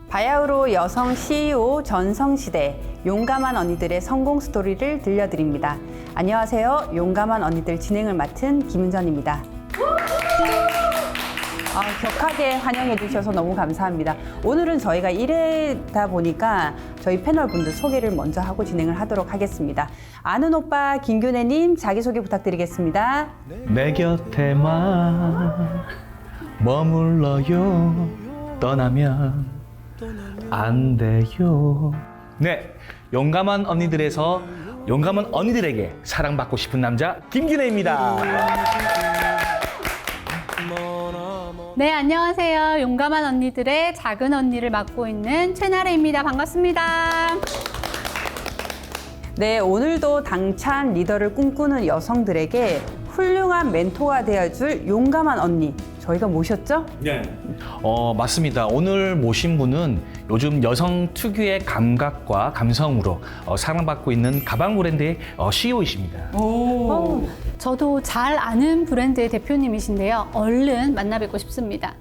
바야흐로 여성 CEO 전성시대 용감한 언니들의 성공 스토리를 들려드립니다. 안녕하세요. 용감한 언니들 진행을 맡은 김은전입니다. 격하게 환영해 주셔서 너무 감사합니다. 오늘은 저희가 1회다 보니까 저희 패널 분들 소개를 먼저 하고 진행을 하도록 하겠습니다. 아는 오빠 김균혜님 자기소개 부탁드리겠습니다. 내 곁에만 머물러요. 떠나면 안 돼요. 네, 용감한 언니들에서 용감한 언니들에게 사랑받고 싶은 남자 김균혜입니다. 네, 안녕하세요. 용감한 언니들의 작은 언니를 맡고 있는 최나래입니다. 반갑습니다. 네, 오늘도 당찬 리더를 꿈꾸는 여성들에게 훌륭한 멘토가 되어줄 용감한 언니 저희가 모셨죠? 네. 맞습니다. 오늘 모신 분은 요즘 여성 특유의 감각과 감성으로 사랑받고 있는 가방 브랜드의 CEO이십니다. 저도 잘 아는 브랜드의 대표님이신데요. 얼른 만나 뵙고 싶습니다.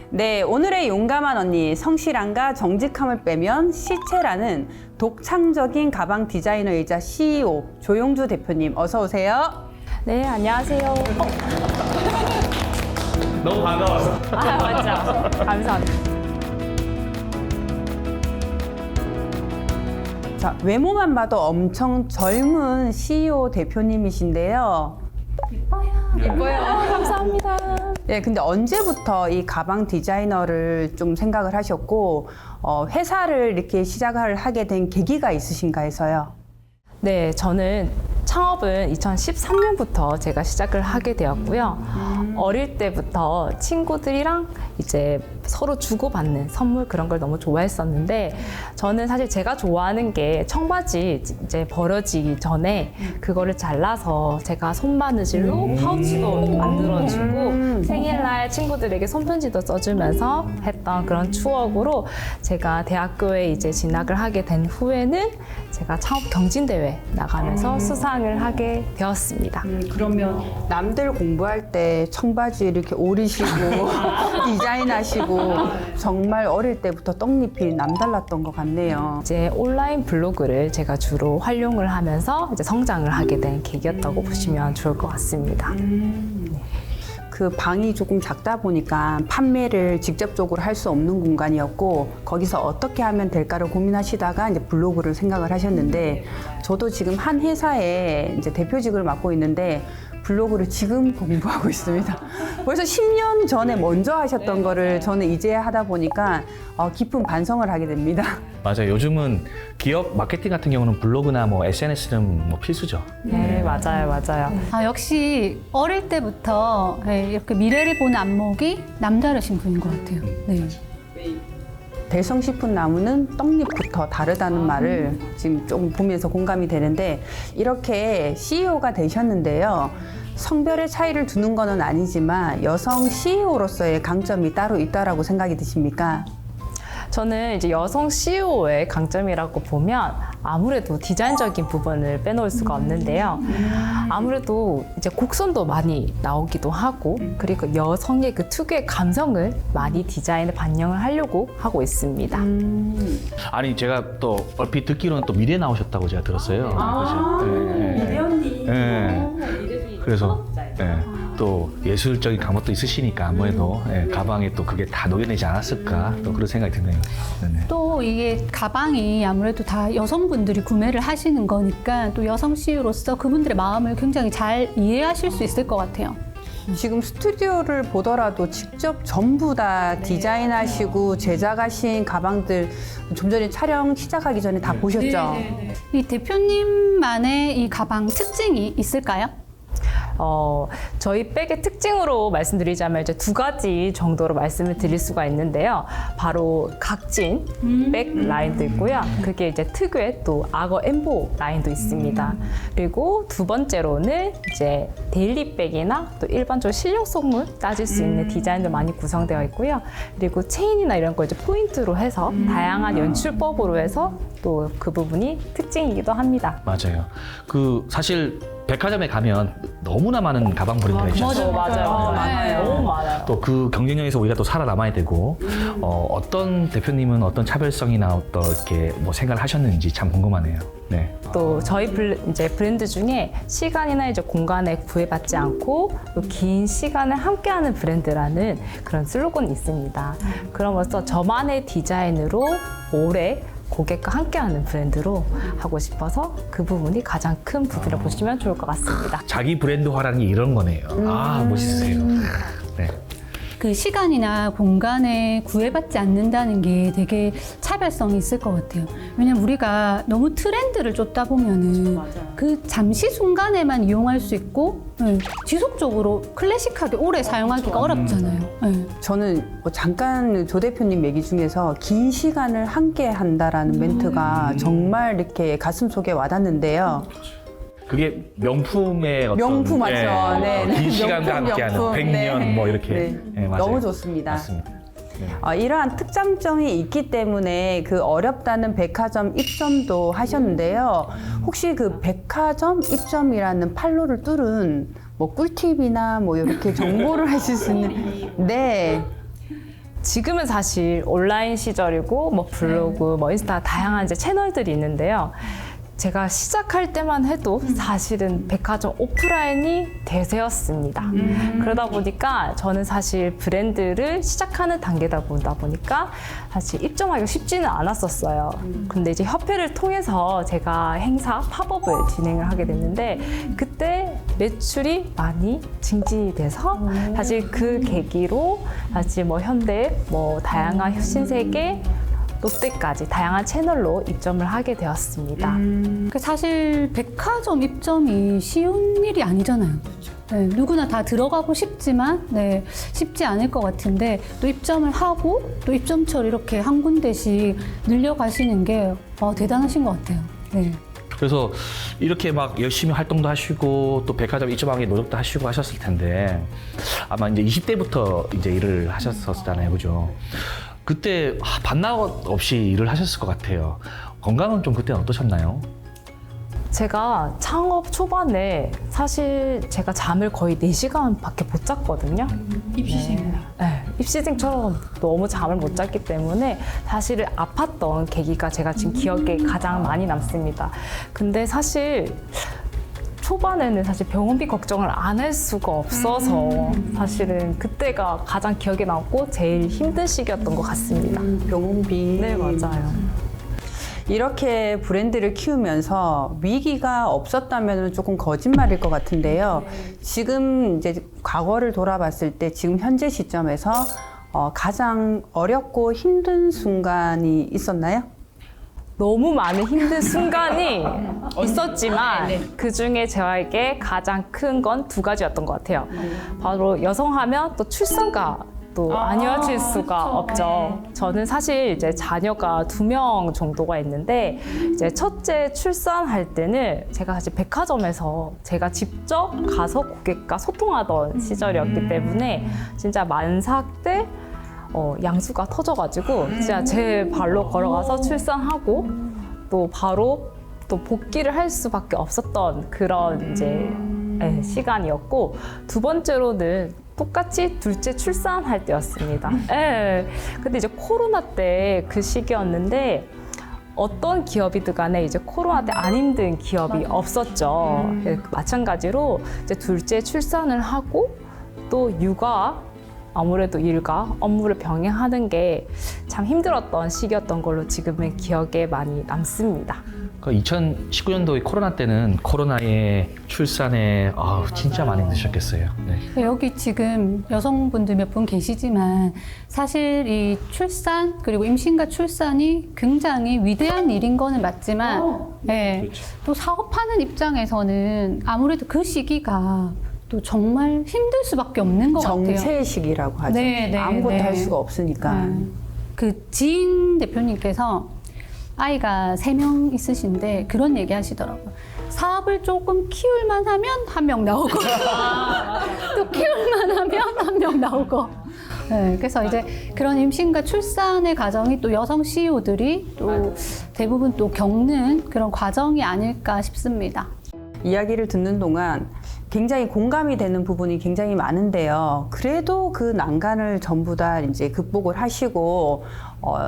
네, 오늘의 용감한 언니 성실함과 정직함을 빼면 시체라는 독창적인 가방 디자이너이자 CEO 조용주 대표님 어서 오세요. 네, 안녕하세요. 너무 반가워서. 맞죠? 감사합니다. 자, 외모만 봐도 엄청 젊은 CEO 대표님이신데요. 예뻐요. 감사합니다. 네, 근데 언제부터 이 가방 디자이너를 좀 생각을 하셨고 회사를 이렇게 시작을 하게 된 계기가 있으신가 해서요. 네, 저는 창업은 2013년부터 제가 시작을 하게 되었고요. 어릴 때부터 친구들이랑 이제 서로 주고받는 선물 그런 걸 너무 좋아했었는데 저는 사실 제가 좋아하는 게 청바지 이제 버려지기 전에 그거를 잘라서 제가 손바느질로 파우치도 만들어주고 생일날 친구들에게 손편지도 써주면서 했던 그런 추억으로 제가 대학교에 이제 진학을 하게 된 후에는 제가 창업 경진대회 나가면서 수상을 하게 되었습니다. 그러면 남들 공부할 때 청바지 이렇게 오리시고 디자인하시고 정말 어릴 때부터 떡잎이 남달랐던 것 같네요. 이제 온라인 블로그를 제가 주로 활용을 하면서 이제 성장을 하게 된 계기였다고 보시면 좋을 것 같습니다. 그 방이 조금 작다 보니까 판매를 직접적으로 할 수 없는 공간이었고 거기서 어떻게 하면 될까를 고민하시다가 이제 블로그를 생각을 하셨는데 저도 지금 한 회사에 이제 대표직을 맡고 있는데 블로그를 지금 공부하고 있습니다. 벌써 10년 전에 먼저 하셨던 거를 저는 이제 하다 보니까 깊은 반성을 하게 됩니다. 맞아요. 요즘은 기업 마케팅 같은 경우는 블로그나 뭐 SNS는 뭐 필수죠. 네, 맞아요. 역시 어릴 때부터 이렇게 미래를 보는 안목이 남다르신 분인 것 같아요. 네. 대성 싶은 나무는 떡잎부터 다르다는 말을 지금 좀 보면서 공감이 되는데 이렇게 CEO가 되셨는데요. 성별의 차이를 두는 거는 아니지만 여성 CEO로서의 강점이 따로 있다라고 생각이 드십니까? 저는 이제 여성 CEO의 강점이라고 보면 아무래도 디자인적인 부분을 빼놓을 수가 없는데요. 아무래도 이제 곡선도 많이 나오기도 하고 그리고 여성의 그 특유의 감성을 많이 디자인에 반영을 하려고 하고 있습니다. 아니 제가 또 얼핏 듣기로는 또 미래 나오셨다고 제가 들었어요. 미래 언니. 그래서 또 예술적인 감각도 있으시니까 아무래도 가방에 또 그게 다 녹여내지 않았을까 또 그런 생각이 드네요. 네네. 또 이게 가방이 아무래도 다 여성분들이 구매를 하시는 거니까 또 여성 CEO로서 그분들의 마음을 굉장히 잘 이해하실 수 있을 것 같아요. 지금 스튜디오를 보더라도 직접 전부 다 디자인하시고 제작하신 가방들 좀 전에 촬영 시작하기 전에 다 보셨죠? 이 대표님만의 이 가방 특징이 있을까요? 저희 백의 특징으로 말씀드리자면 이제 두 가지 정도로 말씀을 드릴 수가 있는데요. 바로 각진 백 라인도 있고요. 그게 이제 특유의 또 악어 엠보 라인도 있습니다. 그리고 두 번째로는 이제 데일리 백이나 또 일반적으로 실용성을 따질 수 있는 디자인도 많이 구성되어 있고요. 그리고 체인이나 이런 거 이제 포인트로 해서 다양한 연출법으로 해서 또 그 부분이 특징이기도 합니다. 맞아요. 그 사실 백화점에 가면 너무나 많은 가방 브랜드가 있지 않습니까? 맞아요. 너무 많아요. 또 그 경쟁력에서 우리가 또 살아남아야 되고 어떤 대표님은 어떤 차별성이나 어떤 이렇게 뭐 생각을 하셨는지 참 궁금하네요. 네. 또 저희 이제 브랜드 중에 시간이나 이제 공간에 구애받지 않고 또 긴 시간을 함께하는 브랜드라는 그런 슬로건이 있습니다. 그러면서 저만의 디자인으로 오래 고객과 함께하는 브랜드로 하고 싶어서 그 부분이 가장 큰 부분이라고 보시면 좋을 것 같습니다. 자기 브랜드화라는 게 이런 거네요. 아, 멋있으세요. 네. 그 시간이나 공간에 구애받지 않는다는 게 되게 차별성이 있을 것 같아요. 왜냐면 우리가 너무 트렌드를 쫓다 보면은 그 잠시 순간에만 이용할 수 있고 지속적으로 클래식하게 오래 사용하기가 어렵잖아요. 네. 저는 뭐 잠깐 조 대표님 얘기 중에서 긴 시간을 함께 한다라는 멘트가 정말 이렇게 가슴 속에 와닿는데요. 그게 명품의 어떤 명품 맞죠? 네, 네. 긴 시간과 명품, 함께하는 명품. 100년 네. 뭐 이렇게 네. 네, 맞아요. 너무 좋습니다. 맞습니다. 네. 이러한 특장점이 있기 때문에 그 어렵다는 백화점 입점도 하셨는데요. 혹시 그 백화점 입점이라는 판로를 뚫은 뭐 꿀팁이나 뭐 이렇게 정보를 하실 수 있는 네. 지금은 사실 온라인 시절이고 뭐 블로그, 뭐 인스타 다양한 이제 채널들이 있는데요. 제가 시작할 때만 해도 사실은 백화점 오프라인이 대세였습니다. 그러다 보니까 저는 사실 브랜드를 시작하는 단계다 보니까 사실 입점하기가 쉽지는 않았었어요. 근데 이제 협회를 통해서 제가 행사 팝업을 진행을 하게 됐는데 그때 매출이 많이 증진이 돼서 사실 그 계기로 사실 뭐 현대, 뭐 다양한 신세계, 롯데까지 다양한 채널로 입점을 하게 되었습니다. 그 사실 백화점 입점이 쉬운 일이 아니잖아요. 네, 누구나 다 들어가고 싶지만 네, 쉽지 않을 것 같은데 또 입점을 하고 또 입점처를 이렇게 한 군데씩 늘려가시는 게 대단하신 것 같아요. 네. 그래서 이렇게 막 열심히 활동도 하시고 또 백화점 입점하기 노력도 하시고 하셨을 텐데 아마 이제 20대부터 이제 일을 하셨었잖아요, 그죠? 그때 반나절 없이 일을 하셨을 것 같아요. 건강은 좀 그때는 어떠셨나요? 제가 창업 초반에 사실 제가 잠을 거의 4시간밖에 못 잤거든요. 입시생. 네, 입시생처럼 너무 잠을 못 잤기 때문에 사실 아팠던 계기가 제가 지금 기억에 가장 많이 남습니다. 근데 사실 초반에는 사실 병원비 걱정을 안 할 수가 없어서 사실은 그때가 가장 기억에 남고 제일 힘든 시기였던 것 같습니다. 병원비. 네, 맞아요. 이렇게 브랜드를 키우면서 위기가 없었다면 조금 거짓말일 것 같은데요. 지금 이제 과거를 돌아봤을 때 지금 현재 시점에서 가장 어렵고 힘든 순간이 있었나요? 너무 많은 힘든 순간이 있었지만 그 중에 저에게 가장 큰 건 2가지였던 것 같아요. 바로 여성하면 또 출산과 또 아니어질 수가 없죠. 저는 사실 이제 자녀가 2명 정도가 있는데 이제 첫째 출산할 때는 제가 사실 백화점에서 제가 직접 가서 고객과 소통하던 시절이었기 때문에 진짜 만삭 때 양수가 터져가지고 진짜 제 발로 걸어가서 출산하고 또 바로 또 복귀를 할 수밖에 없었던 그런 이제 시간이었고 2번째로는 똑같이 둘째 출산할 때였습니다. 근데 이제 코로나 때 그 시기였는데 어떤 기업이든 간에 이제 코로나 때 안 힘든 기업이 없었죠. 마찬가지로 이제 둘째 출산을 하고 또 육아 아무래도 일과 업무를 병행하는 게 참 힘들었던 시기였던 걸로 지금은 기억에 많이 남습니다. 2019년도의 코로나 때는 코로나에 출산에 진짜 많이 힘드셨겠어요. 네. 여기 지금 여성분들 몇 분 계시지만 사실 이 출산 그리고 임신과 출산이 굉장히 위대한 일인 거는 맞지만 네, 그렇죠. 또 사업하는 입장에서는 아무래도 그 시기가 또 정말 힘들 수밖에 없는 것 같아요. 정체식이라고 하죠. 네, 네, 아무것도 네. 할 수가 없으니까. 그 지인 대표님께서 아이가 3명 있으신데 그런 얘기 하시더라고요. 사업을 조금 키울만 하면 1명 나오고 또 키울만 하면 1명 나오고 네, 그래서 이제 그런 임신과 출산의 과정이 또 여성 CEO들이 또 대부분 또 겪는 그런 과정이 아닐까 싶습니다. 이야기를 듣는 동안 굉장히 공감이 되는 부분이 굉장히 많은데요. 그래도 그 난간을 전부 다 이제 극복을 하시고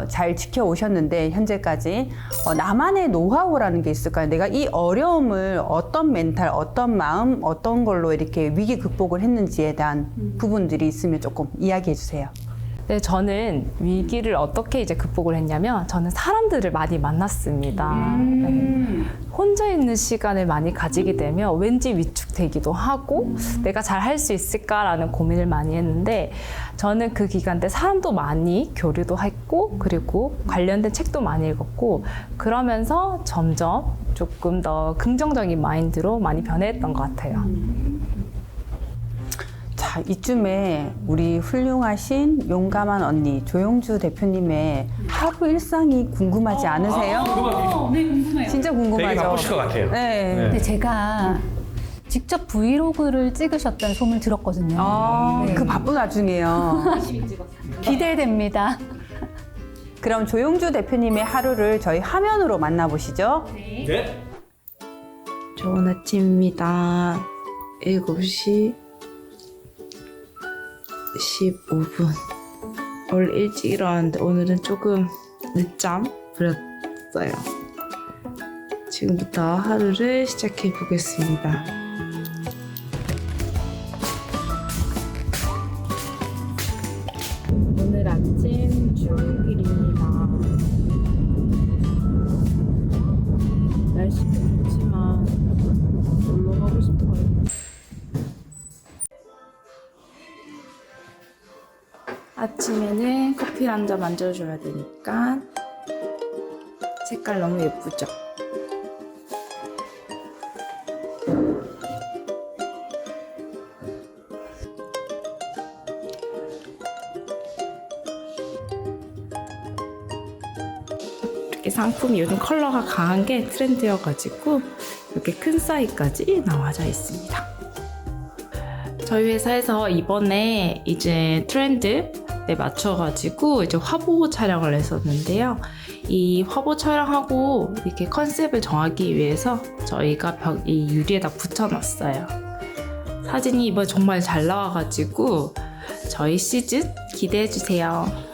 잘 지켜오셨는데 현재까지 나만의 노하우라는 게 있을까요? 내가 이 어려움을 어떤 멘탈, 어떤 마음, 어떤 걸로 이렇게 위기 극복을 했는지에 대한 부분들이 있으면 조금 이야기해 주세요. 네, 저는 위기를 어떻게 이제 극복을 했냐면 저는 사람들을 많이 만났습니다. 네. 혼자 있는 시간을 많이 가지게 되면 왠지 위축되기도 하고 내가 잘 할 수 있을까라는 고민을 많이 했는데 저는 그 기간 때 사람도 많이 교류도 했고 그리고 관련된 책도 많이 읽었고 그러면서 점점 조금 더 긍정적인 마인드로 많이 변해했던 것 같아요. 자, 이쯤에 우리 훌륭하신 용감한 언니 조용주 대표님의 하루 일상이 궁금하지 않으세요? 네, 궁금해요. 진짜 되게 궁금하죠. 바쁘실 것 같아요. 네. 근데 제가 직접 브이로그를 찍으셨다는 소문을 들었거든요. 네. 그 바쁜 와중에요. 기대됩니다. 그럼 조용주 대표님의 하루를 저희 화면으로 만나보시죠. 네. 좋은 아침입니다. 7시 15분. 원래 일찍 일어났는데 오늘은 조금 늦잠 부렸어요. 지금부터 하루를 시작해 보겠습니다. 오늘 아침 출근길입니다. 날씨도 좋지만 놀러 가고 싶어요. 아침에는 커피 한 잔 만들어줘야 되니까 색깔 너무 예쁘죠? 이렇게 상품이 요즘 컬러가 강한 게 트렌드여가지고 이렇게 큰 사이즈까지 나와져 있습니다. 저희 회사에서 이번에 이제 트렌드에 맞춰가지고 이제 화보 촬영을 했었는데요. 이 화보 촬영하고 이렇게 컨셉을 정하기 위해서 저희가 이 유리에다 붙여놨어요. 사진이 이번에 정말 잘 나와가지고 저희 시즌 기대해주세요.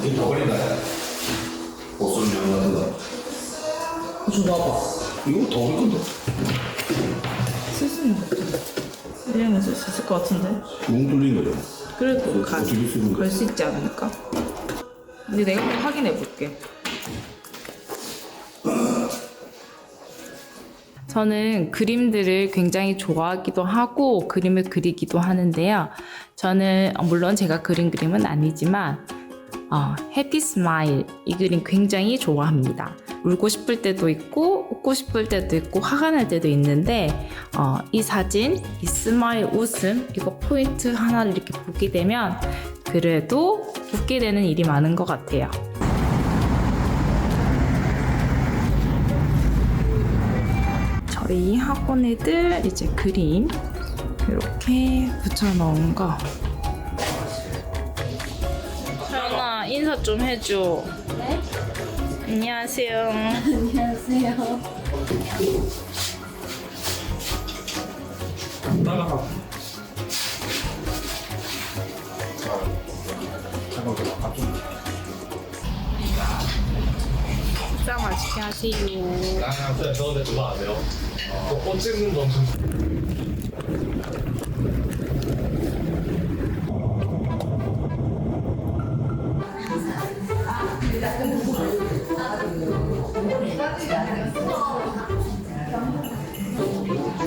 이거 더 걸린다요? 옷을 연락한다. 좀 봐봐. 이거 더 걸릴 건데. 쓸 수 있는 거 일량은 쓸 수 있을 것 같은데. 뭉 뚫린 거죠? 그래도 어떻게 쓰는 거야? 걸 수 있지 않을까? 근데 내가 한번 확인해 볼게. 저는 그림들을 굉장히 좋아하기도 하고 그림을 그리기도 하는데요. 저는 물론 제가 그린 그림은 아니지만 해피 스마일 이 그림 굉장히 좋아합니다. 울고 싶을 때도 있고 웃고 싶을 때도 있고 화가 날 때도 있는데 이 사진, 이 스마일 웃음 이거 포인트 하나를 이렇게 보게 되면 그래도 웃게 되는 일이 많은 것 같아요. 저희 학원 애들 이제 그림 이렇게 붙여놓은 거. 서연아 인사 좀 해줘. 네? 안녕하세요. 안녕하세요. 식사 맛있게 하세요. 네, 저는 그거 안 해요. 꽃 찍는 건 좀.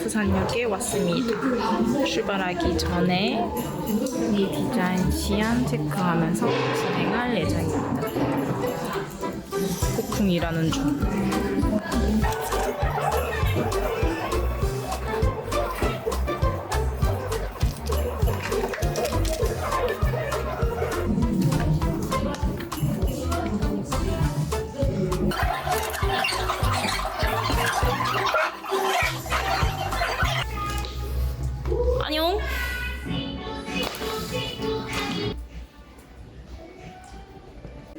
부산역에 왔습니다. 출발하기 전에 이 디자인 시안 체크하면서 진행할 예정입니다. 폭풍이라는 중.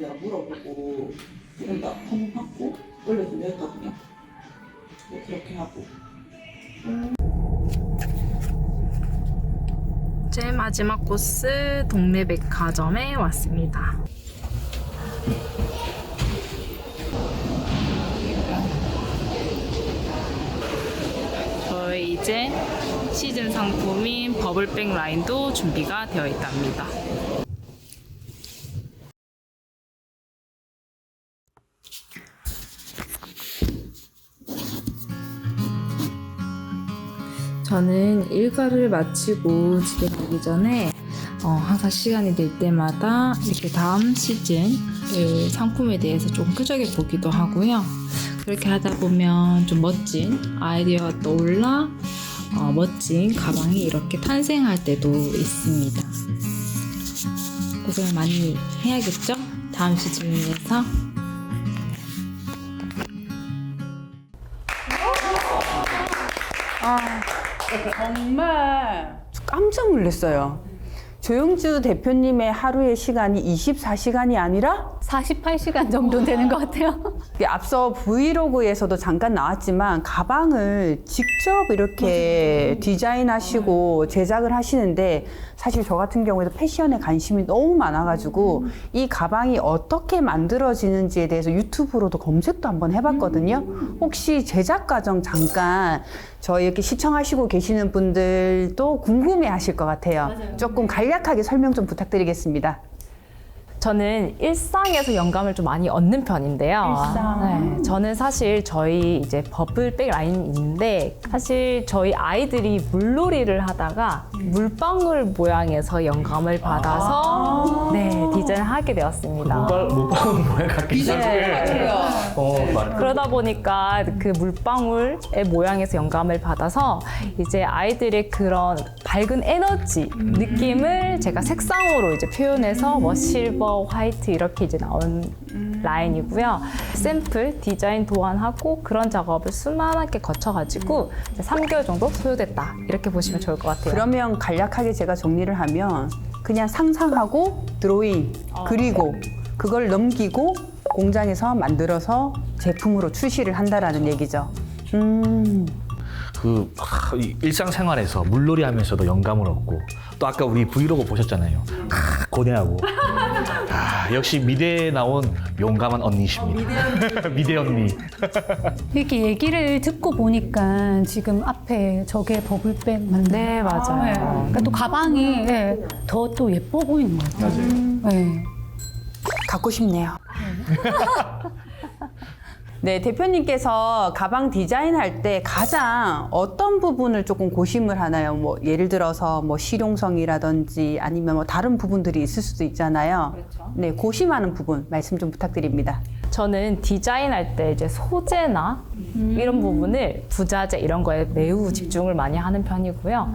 내가 물어보고 조금 더 펌하고 올려주려 했거든요. 네, 그렇게 하고. 제 마지막 코스 동네 백화점에 왔습니다. 저희 이제 시즌 상품인 버블백 라인도 준비가 되어 있답니다. 저는 일과를 마치고 집에 가기 전에 항상 시간이 될 때마다 이렇게 다음 시즌 상품에 대해서 좀 끄적여 보기도 하고요. 그렇게 하다 보면 좀 멋진 아이디어가 떠올라 멋진 가방이 이렇게 탄생할 때도 있습니다. 고생을 많이 해야겠죠? 다음 시즌을 위해서. 정말 깜짝 놀랐어요. 조영주 대표님의 하루의 시간이 24시간이 아니라 48시간 정도 되는 것 같아요. 앞서 브이로그에서도 잠깐 나왔지만 가방을 직접 이렇게 디자인하시고 제작을 하시는데 사실 저 같은 경우에도 패션에 관심이 너무 많아가지고 이 가방이 어떻게 만들어지는지에 대해서 유튜브로도 검색도 한번 해봤거든요. 혹시 제작 과정 잠깐 저희 이렇게 시청하시고 계시는 분들도 궁금해 하실 것 같아요. 조금 간략하게 설명 좀 부탁드리겠습니다. 저는 일상에서 영감을 좀 많이 얻는 편인데요. 네, 저는 사실 저희 이제 버블백 라인이 있는데 사실 저희 아이들이 물놀이를 하다가 물방울 모양에서 영감을 받아서 네, 디자인을 하게 되었습니다. 물방울 모양 같겠죠? 그러다 보니까 그 물방울의 모양에서 영감을 받아서 이제 아이들의 그런 밝은 에너지 느낌을 제가 색상으로 이제 표현해서 뭐 실버, 화이트 이렇게 이제 나온 라인이고요. 샘플 디자인 도안하고 그런 작업을 수많게 거쳐가지고 이제 3개월 정도 소요됐다 이렇게 보시면 좋을 것 같아요. 그러면 간략하게 제가 정리를 하면 그냥 상상하고 드로잉 그리고 그걸 넘기고 공장에서 만들어서 제품으로 출시를 한다라는 얘기죠. 이 일상생활에서 물놀이 하면서도 영감을 얻고 또 아까 우리 브이로그 보셨잖아요. 고뇌하고 역시 미대에 나온 용감한 언니십니다. 미대 언니. 이렇게 얘기를 듣고 보니까 지금 앞에 저게 버블백 맞나요? 네, 맞아요. 네. 그러니까 또 가방이 더 또 예뻐 보이는 것 같아요. 네. 갖고 싶네요. 네, 대표님께서 가방 디자인할 때 가장 어떤 부분을 조금 고심을 하나요? 뭐 예를 들어서 뭐 실용성이라든지 아니면 뭐 다른 부분들이 있을 수도 있잖아요. 그렇죠. 네, 고심하는 부분 말씀 좀 부탁드립니다. 저는 디자인할 때 이제 소재나 이런 부분을 부자재 이런 거에 매우 집중을 많이 하는 편이고요.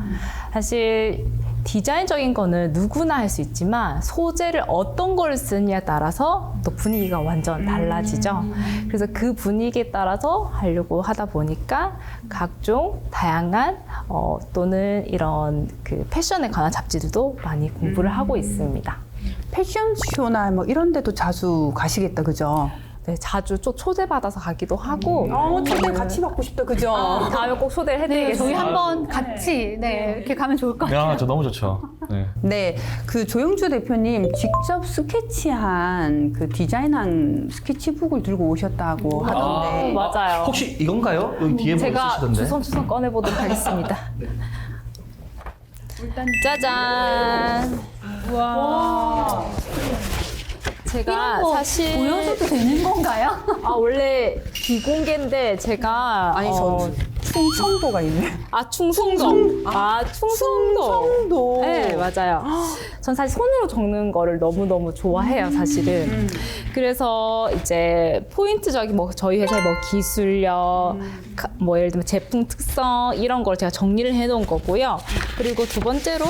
사실 디자인적인 거는 누구나 할 수 있지만 소재를 어떤 걸 쓰느냐에 따라서 또 분위기가 완전 달라지죠. 그래서 그 분위기에 따라서 하려고 하다 보니까 각종 다양한 또는 이런 그 패션에 관한 잡지들도 많이 공부를 하고 있습니다. 패션쇼나 뭐 이런 데도 자주 가시겠다, 그죠? 네, 자주 초대받아서 가기도 하고 초대 같이 받고 싶다, 그죠? 다음에 꼭 초대를 네, 해드리겠습니다. 저희 한번 같이 이렇게 가면 좋을 것 같아요. 야, 저 너무 좋죠. 네. 네, 그 조영주 대표님 직접 스케치한 그 디자인한 스케치북을 들고 오셨다고 하던데. 맞아요. 혹시 이건가요? 여기 뒤에 뭐 제가 있으시던데? 주섬주섬 꺼내보도록 하겠습니다. 짜잔. 와. 제가 이런 거 사실 보여줘도 되는 건가요? 원래 비공개인데 제가 아니, 저 충청도가 있네. 충성도. 충성도. 충청도. 네, 맞아요. 전 사실 손으로 적는 거를 너무너무 좋아해요, 사실은. 그래서 이제 포인트적인 뭐 저희 회사의 뭐 기술력, 뭐 예를 들면 제품 특성 이런 걸 제가 정리를 해 놓은 거고요. 그리고 두 번째로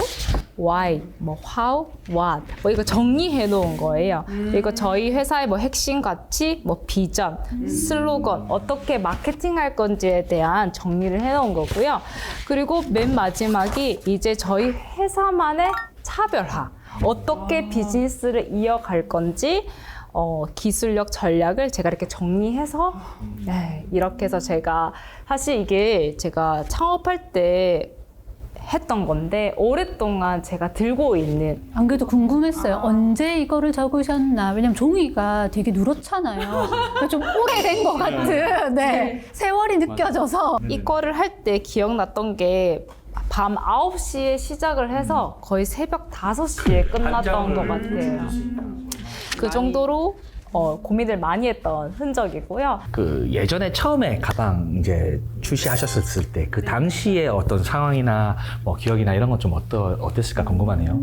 why, 뭐 how, what 뭐 이거 정리해 놓은 거예요. 그리고 저희 회사의 뭐 핵심 가치, 뭐 비전, 슬로건 어떻게 마케팅할 건지에 대한 정리를 해 놓은 거고요. 그리고 맨 마지막이 이제 저희 회사만의 차별화. 어떻게 비즈니스를 이어갈 건지 기술력, 전략을 제가 이렇게 정리해서 네, 이렇게 해서 제가 사실 이게 제가 창업할 때 했던 건데 오랫동안 제가 들고 있는 안 그래도 궁금했어요. 언제 이거를 적으셨나? 왜냐면 종이가 되게 누렇잖아요. 좀 오래된 것 같은 세월이 느껴져서. 이거를 할 때 기억났던 게 밤 9시에 시작을 해서 거의 새벽 5시에 끝났던 것 같아요. 그 정도로 고민을 많이 했던 흔적이고요. 그 예전에 처음에 가방 이제 출시하셨을 때 그 당시에 어떤 상황이나 뭐 기억이나 이런 건 좀 어땠을까 궁금하네요.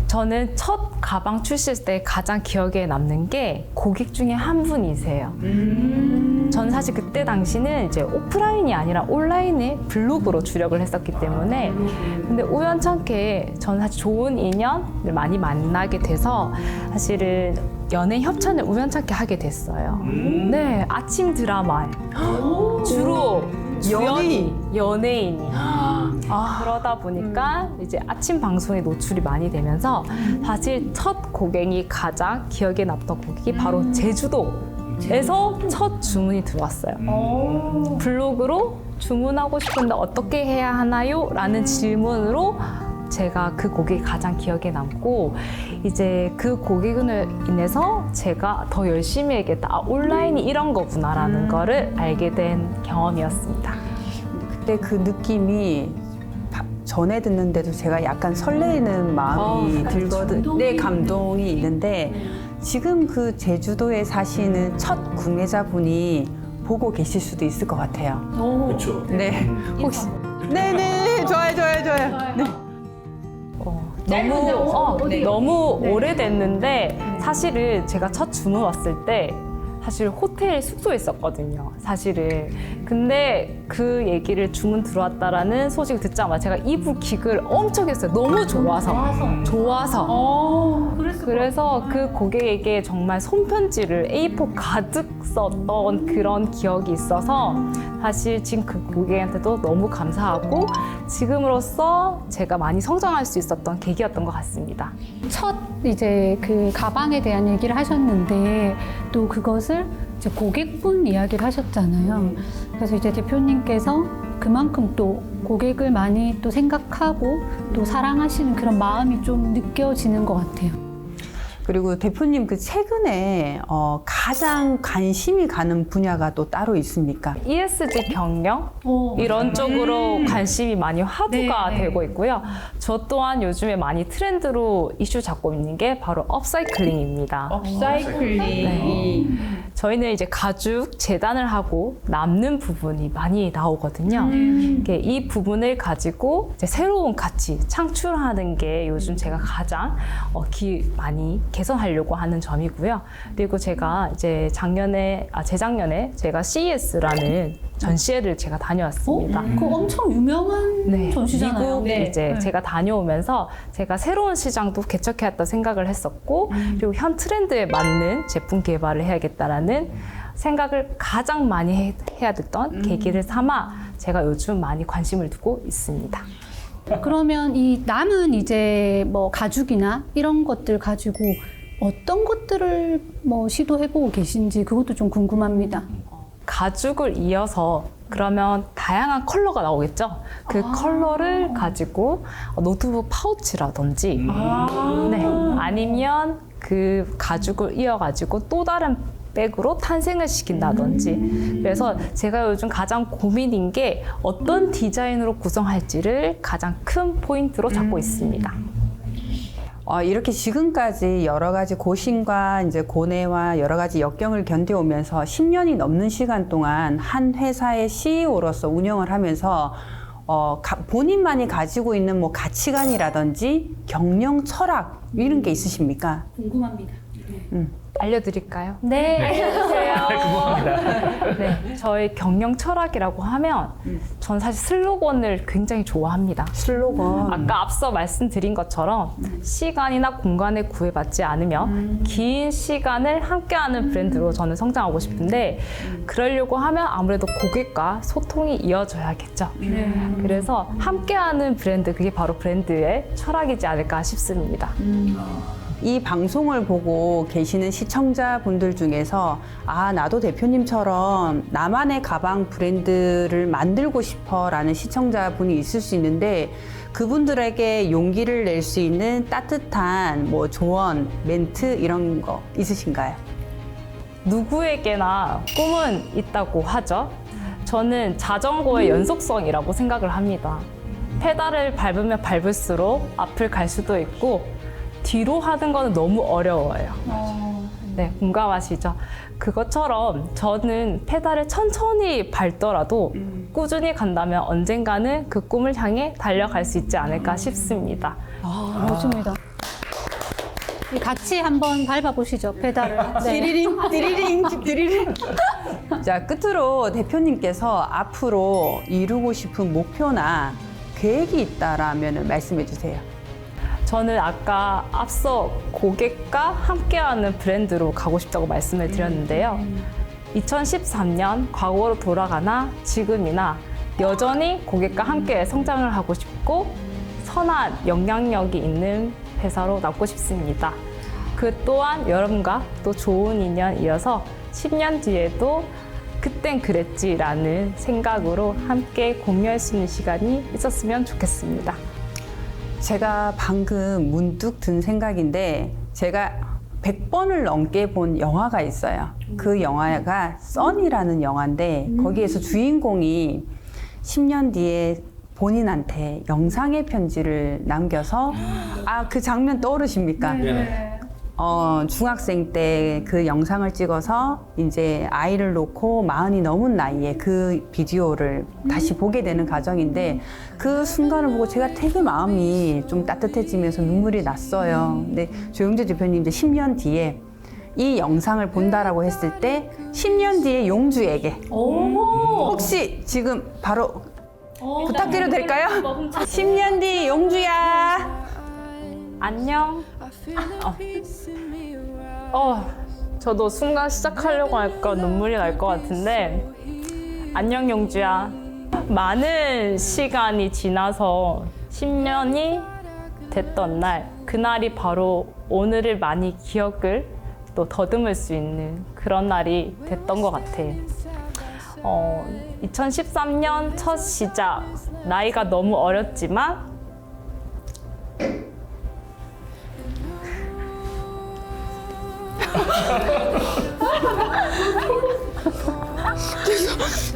저는 첫 가방 출시했을 때 가장 기억에 남는 게 고객 중에 한 분이세요. 전 사실 그때 당시는 이제 오프라인이 아니라 온라인에 블로그로 주력을 했었기 때문에 근데 우연찮게 저는 사실 좋은 인연을 많이 만나게 돼서 사실은 연애 협찬을 우연찮게 하게 됐어요. 네, 아침 드라마에 주로 주연이 연예인이 그러다 보니까 이제 아침 방송에 노출이 많이 되면서 사실 첫 고객이 가장 기억에 남던 고객이 바로 제주도에서 첫 주문이 들어왔어요. 블로그로 주문하고 싶은데 어떻게 해야 하나요? 라는 질문으로 제가 그 고객이 가장 기억에 남고 이제 그 고객으로 인해서 제가 더 열심히 해야겠다. 아, 온라인이 이런 거구나라는 거를 알게 된 경험이었습니다. 그때 그 느낌이 전에 듣는데도 제가 약간 설레이는 마음이 들거든요. 네, 감동이 있는데 지금 그 제주도에 사시는 첫 구매자분이 보고 계실 수도 있을 것 같아요. 그렇죠. 네, 혹시 네네 좋아요. 네. 너무 오래됐는데 사실은 제가 첫 주문 왔을 때 사실 호텔 숙소에 있었거든요. 사실은. 근데 그 얘기를 주문 들어왔다라는 소식을 듣자마자 제가 이불킥을 엄청 했어요. 너무 좋아서. 그래서 그 고객에게 정말 손편지를 A4 가득 썼던 그런 기억이 있어서 사실 지금 그 고객한테도 너무 감사하고 지금으로서 제가 많이 성장할 수 있었던 계기였던 것 같습니다. 첫 이제 그 가방에 대한 얘기를 하셨는데 또 그것을 이제 고객분 이야기를 하셨잖아요. 그래서 이제 대표님께서 그만큼 또 고객을 많이 또 생각하고 또 사랑하시는 그런 마음이 좀 느껴지는 것 같아요. 그리고 대표님 그 최근에 가장 관심이 가는 분야가 또 따로 있습니까? ESG 경영 이런 쪽으로 관심이 많이 화두가 되고 있고요. 저 또한 요즘에 많이 트렌드로 이슈 잡고 있는 게 바로 업사이클링입니다. 업사이클링. 저희는 이제 가죽 재단을 하고 남는 부분이 많이 나오거든요. 이 부분을 가지고 이제 새로운 가치 창출하는 게 요즘 제가 가장 많이 개선하려고 하는 점이고요. 그리고 제가 이제 재작년에 제가 CES라는 전시회를 제가 다녀왔습니다. 그거 엄청 유명한 전시잖아요. 미국 이제 제가 다녀오면서 제가 새로운 시장도 개척해왔다 생각을 했었고 그리고 현 트렌드에 맞는 제품 개발을 해야겠다라는 생각을 가장 많이 해야 됐던 계기를 삼아 제가 요즘 많이 관심을 두고 있습니다. 그러면 이 남은 이제 뭐 가죽이나 이런 것들 가지고 어떤 것들을 뭐 시도해보고 계신지 그것도 좀 궁금합니다. 가죽을 이어서 그러면 다양한 컬러가 나오겠죠? 그 컬러를 가지고 노트북 파우치라든지 아니면 그 가죽을 이어가지고 또 다른 백으로 탄생을 시킨다든지 그래서 제가 요즘 가장 고민인 게 어떤 디자인으로 구성할지를 가장 큰 포인트로 잡고 있습니다. 이렇게 지금까지 여러 가지 고심과 이제 고뇌와 여러 가지 역경을 견뎌오면서 10년이 넘는 시간 동안 한 회사의 CEO로서 운영을 하면서 본인만이 가지고 있는 뭐 가치관이라든지 경영 철학 이런 게 있으십니까? 궁금합니다. 알려드릴까요? 네. 네, 저의 경영 철학이라고 하면 전 사실 슬로건을 굉장히 좋아합니다. 슬로건. 아까 앞서 말씀드린 것처럼 시간이나 공간에 구애받지 않으면 긴 시간을 함께하는 브랜드로 저는 성장하고 싶은데 그러려고 하면 아무래도 고객과 소통이 이어져야겠죠. 그래서 함께하는 브랜드, 그게 바로 브랜드의 철학이지 않을까 싶습니다. 이 방송을 보고 계시는 시청자분들 중에서 아, 나도 대표님처럼 나만의 가방 브랜드를 만들고 싶어라는 시청자분이 있을 수 있는데 그분들에게 용기를 낼 수 있는 따뜻한 뭐 조언, 멘트 이런 거 있으신가요? 누구에게나 꿈은 있다고 하죠. 저는 자전거의 연속성이라고 생각을 합니다. 페달을 밟으면 밟을수록 앞을 갈 수도 있고 뒤로 하는 거는 너무 어려워요. 네, 공감하시죠? 그것처럼 저는 페달을 천천히 밟더라도 꾸준히 간다면 언젠가는 그 꿈을 향해 달려갈 수 있지 않을까 싶습니다. 멋집니다. 같이 한번 밟아보시죠, 페달을. 네. 띠리링, 띠리링, 띠리링. 자, 끝으로 대표님께서 앞으로 이루고 싶은 목표나 계획이 있다라면 말씀해 주세요. 저는 아까 앞서 고객과 함께하는 브랜드로 가고 싶다고 말씀을 드렸는데요. 2013년 과거로 돌아가나 지금이나 여전히 고객과 함께 성장을 하고 싶고 선한 영향력이 있는 회사로 남고 싶습니다. 그 또한 여러분과 또 좋은 인연 이어서 10년 뒤에도 그땐 그랬지라는 생각으로 함께 공유할 수 있는 시간이 있었으면 좋겠습니다. 제가 방금 문득 든 생각인데 제가 100번을 넘게 본 영화가 있어요. 그 영화가 써니라는 영화인데 거기에서 주인공이 10년 뒤에 본인한테 영상의 편지를 남겨서 아, 그 장면 떠오르십니까? 중학생 때 그 영상을 찍어서 이제 아이를 놓고 40이 넘은 나이에 그 비디오를 다시 보게 되는 과정인데 그 순간을 보고 제가 되게 마음이 좀 따뜻해지면서 눈물이 났어요. 근데 조영주 대표님 이제 10년 뒤에 이 영상을 본다라고 했을 때 10년 뒤에 용주에게 혹시 지금 바로 부탁드려도 될까요? 10년 뒤 용주야. 안녕. 저도 순간 시작하려고 하니까 눈물이 날 것 같은데 안녕 용주야. 많은 시간이 지나서 10년이 됐던 날, 그날이 바로 오늘을 많이 기억을 또 더듬을 수 있는 그런 날이 됐던 것 같아. 2013년 첫 시작, 나이가 너무 어렸지만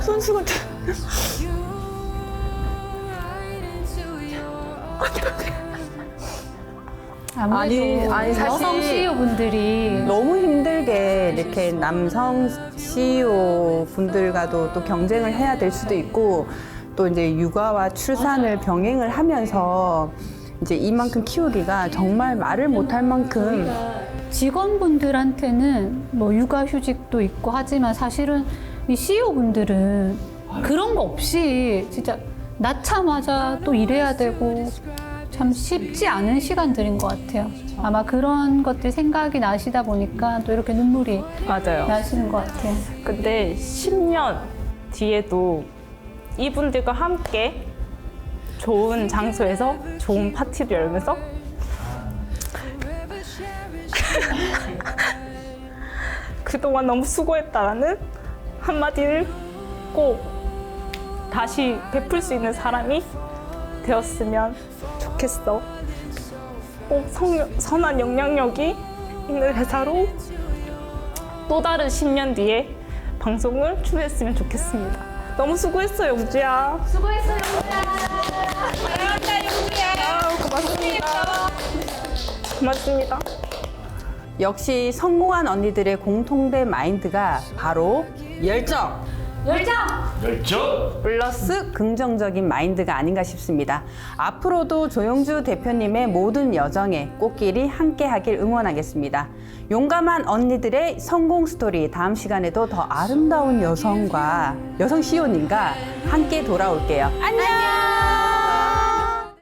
손수 같아. 아무래도 아니, 사실 여성 CEO분들이 너무 힘들게 이렇게 남성 CEO 분들과도 또 경쟁을 해야 될 수도 있고 또 이제 육아와 출산을 병행을 하면서 이제 이만큼 키우기가 정말 말을 못할 만큼 직원분들한테는 뭐 육아휴직도 있고 하지만 사실은 이 CEO분들은 그런 거 없이 진짜 낳자마자 또 일해야 되고 참 쉽지 않은 시간들인 것 같아요. 아마 그런 것들 생각이 나시다 보니까 또 이렇게 눈물이 맞아요. 나시는 것 같아요. 근데 10년 뒤에도 이분들과 함께 좋은 장소에서 좋은 파티를 열면서 그동안 너무 수고했다라는 한마디를 꼭 다시 베풀 수 있는 사람이 되었으면 좋겠어. 꼭 선한 영향력이 있는 회사로 또 다른 10년 뒤에 방송을 출연했으면 좋겠습니다. 너무 수고했어요, 우주야. 수고했어요. 고맙습니다. 역시 성공한 언니들의 공통된 마인드가 바로 열정 플러스 긍정적인 마인드가 아닌가 싶습니다. 앞으로도 조영주 대표님의 모든 여정에 꽃길이 함께하길 응원하겠습니다. 용감한 언니들의 성공 스토리, 다음 시간에도 더 아름다운 여성 CEO님과 함께 돌아올게요. 안녕!